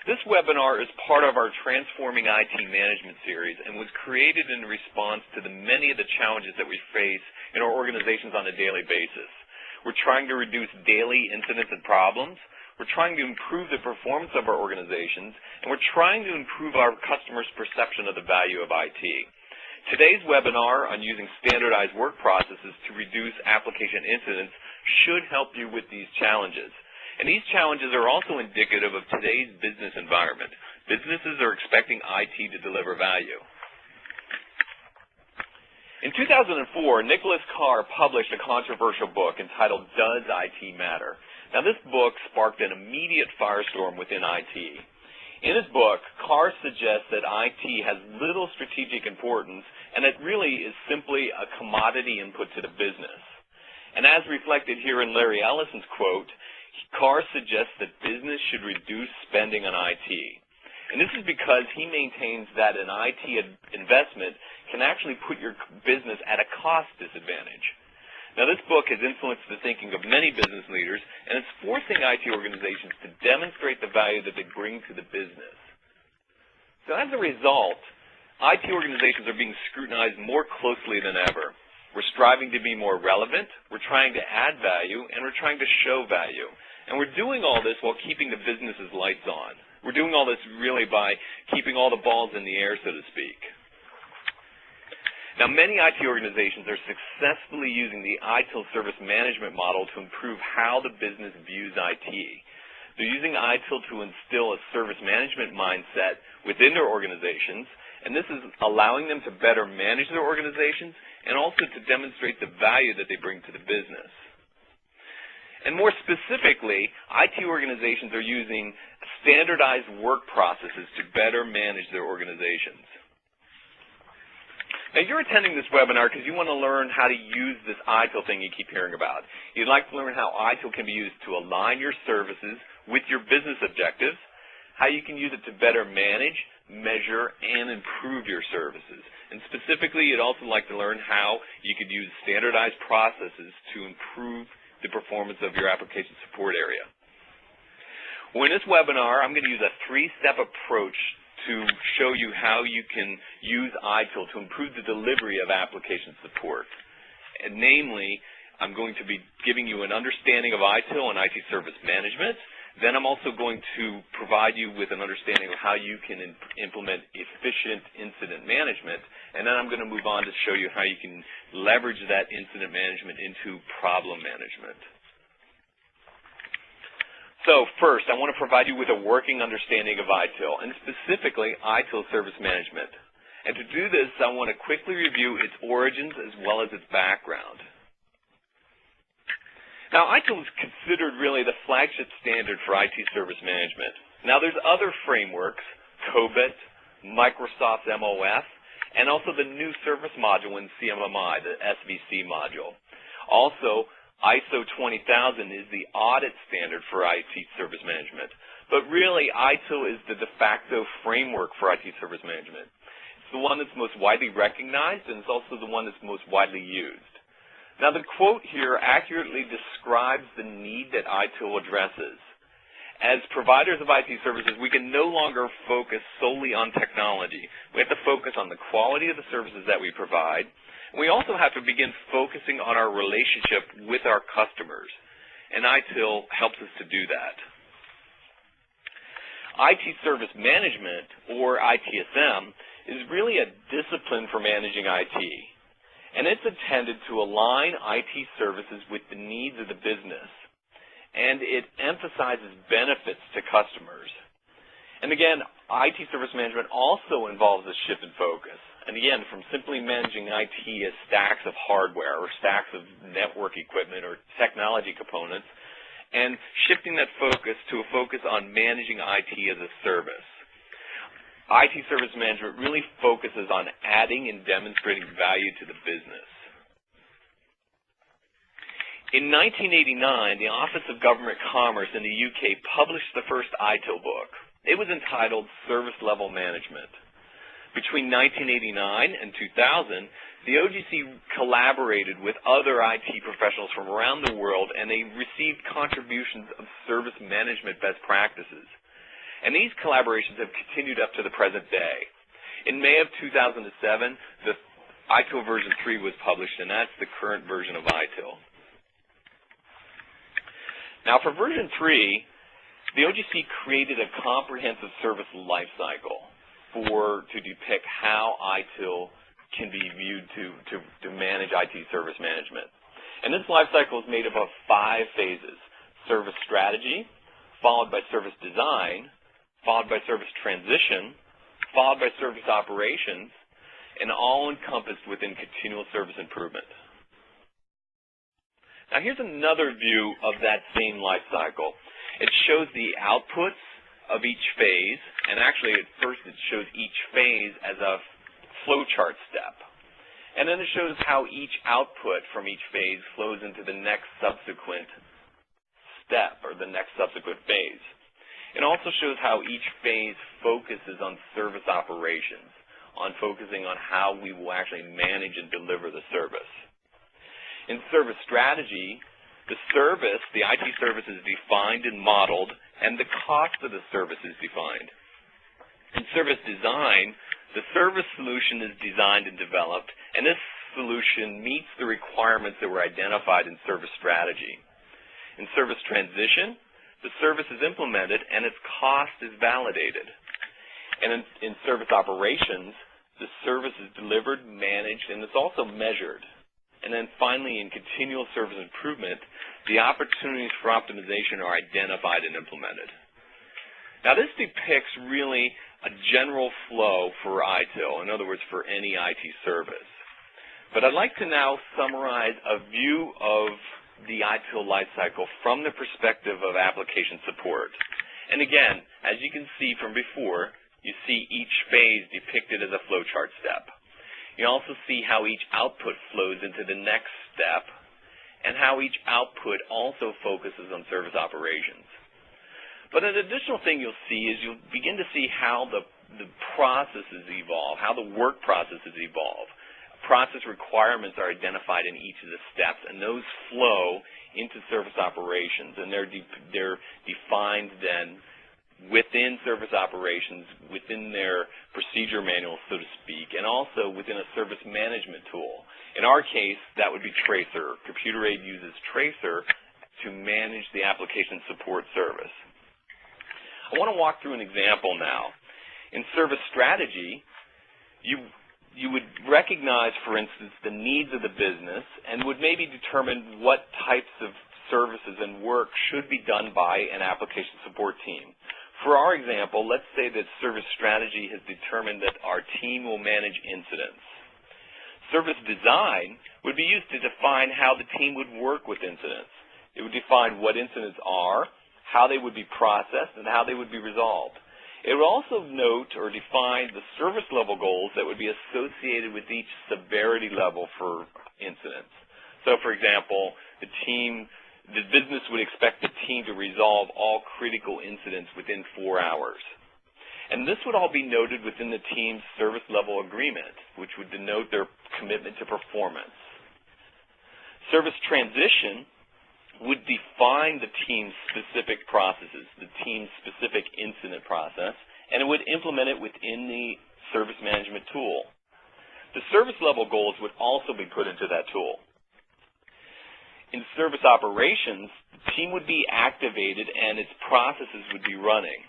This webinar is part of our Transforming IT Management series and was created in response to the many of the challenges that we face in our organizations on a daily basis. We're trying to reduce daily incidents and problems. We're trying to improve the performance of our organizations, and we're trying to improve our customers' perception of the value of IT. Today's webinar on using standardized work processes to reduce application incidents should help you with these challenges. And these challenges are also indicative of today's business environment. Businesses are expecting IT to deliver value. In 2004, Nicholas Carr published a controversial book entitled Does IT Matter? Now, this book sparked an immediate firestorm within IT. In his book, Carr suggests that IT has little strategic importance and it really is simply a commodity input to the business. And as reflected here in Larry Ellison's quote, Carr suggests that business should reduce spending on IT. And this is because he maintains that an IT investment can actually put your business at a cost disadvantage. Now, this book has influenced the thinking of many business leaders, and it's forcing IT organizations to demonstrate the value that they bring to the business. So as a result, IT organizations are being scrutinized more closely than ever. We're striving to be more relevant, we're trying to add value, and we're trying to show value. And we're doing all this while keeping the business's lights on. We're doing all this really by keeping all the balls in the air, so to speak. Now, many IT organizations are successfully using the ITIL service management model to improve how the business views IT. They're using ITIL to instill a service management mindset within their organizations, and this is allowing them to better manage their organizations and also to demonstrate the value that they bring to the business. And more specifically, IT organizations are using standardized work processes to better manage their organizations. Now, you're attending this webinar because you want to learn how to use this ITIL thing you keep hearing about. You'd like to learn how ITIL can be used to align your services with your business objectives, how you can use it to better manage, measure, and improve your services. And specifically, you'd also like to learn how you could use standardized processes to improve the performance of your application support area. Well, in this webinar, I'm going to use a three-step approach to show you how you can use ITIL to improve the delivery of application support. And namely, I'm going to be giving you an understanding of ITIL and IT service management. Then I'm also going to provide you with an understanding of how you can implement efficient incident management. And then I'm going to move on to show you how you can leverage that incident management into problem management. So first, I want to provide you with a working understanding of ITIL, and specifically ITIL service management. And to do this, I want to quickly review its origins as well as its background. Now, ITIL is considered really the flagship standard for IT service management. Now, there's other frameworks, COBIT, Microsoft's MOF, and also the new service module in CMMI, the SVC module. Also, ISO 20000 is the audit standard for IT service management. But really, ITIL is the de facto framework for IT service management. It's the one that's most widely recognized, and it's also the one that's most widely used. Now, the quote here accurately describes the need that ITIL addresses. As providers of IT services, we can no longer focus solely on technology. We have to focus on the quality of the services that we provide. We also have to begin focusing on our relationship with our customers, and ITIL helps us to do that. IT service management, or ITSM, is really a discipline for managing IT, and it's intended to align IT services with the needs of the business, and it emphasizes benefits to customers. And again, IT service management also involves a shift in focus. And again, from simply managing IT as stacks of hardware or stacks of network equipment or technology components, and shifting that focus to a focus on managing IT as a service. IT service management really focuses on adding and demonstrating value to the business. In 1989, the Office of Government Commerce in the UK published the first ITIL book. It was entitled Service Level Management. Between 1989 and 2000, the OGC collaborated with other IT professionals from around the world, and they received contributions of service management best practices. And these collaborations have continued up to the present day. In May of 2007, the ITIL version 3 was published, and that's the current version of ITIL. Now for version 3, the OGC created a comprehensive service lifecycle to depict how ITIL can be viewed to manage IT service management. And this lifecycle is made up of 5 phases: service strategy, followed by service design, followed by service transition, followed by service operations, and all encompassed within continual service improvement. Now here's another view of that same life cycle. It shows the outputs of each phase, and actually at first it shows each phase as a flowchart step. And then it shows how each output from each phase flows into the next subsequent step or the next subsequent phase. It also shows how each phase focuses on service operations, on focusing on how we will actually manage and deliver the service. In service strategy, the IT service is defined and modeled, and the cost of the service is defined. In service design, the service solution is designed and developed, and this solution meets the requirements that were identified in service strategy. In service transition, the service is implemented and its cost is validated. And in service operations, the service is delivered, managed, and it's also measured. And then finally, in continual service improvement, the opportunities for optimization are identified and implemented. Now this depicts really a general flow for ITIL, in other words, for any IT service. But I'd like to now summarize a view of the ITIL lifecycle from the perspective of application support. And again, as you can see from before, you see each phase depicted as a flowchart step. You also see how each output flows into the next step, and how each output also focuses on service operations. But an additional thing you'll see is you'll begin to see how the processes evolve, how the work processes evolve. Process requirements are identified in each of the steps, and those flow into service operations, and they're defined then within service operations, within their procedure manual, so to speak, and also within a service management tool. In our case, that would be Tracer. Computer Aid uses Tracer to manage the application support service. I want to walk through an example now. In service strategy, you would recognize, for instance, the needs of the business and would maybe determine what types of services and work should be done by an application support team. For our example, let's say that service strategy has determined that our team will manage incidents. Service design would be used to define how the team would work with incidents. It would define what incidents are, how they would be processed, and how they would be resolved. It would also note or define the service level goals that would be associated with each severity level for incidents. So, for example, the business would expect the team to resolve all critical incidents within 4 hours. And this would all be noted within the team's service level agreement, which would denote their commitment to performance. Service transition would define the team's specific processes, the team's specific incident process, and it would implement it within the service management tool. The service level goals would also be put into that tool. In service operations, the team would be activated and its processes would be running.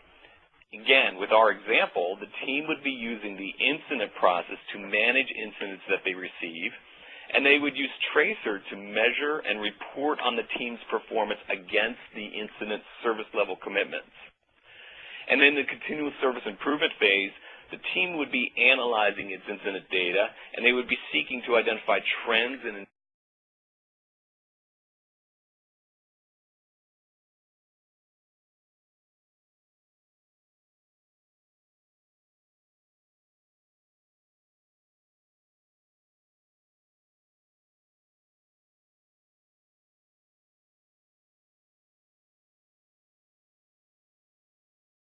Again, with our example, the team would be using the incident process to manage incidents that they receive, and they would use Tracer to measure and report on the team's performance against the incident service level commitments. And in the continuous service improvement phase, the team would be analyzing its incident data, and they would be seeking to identify trends and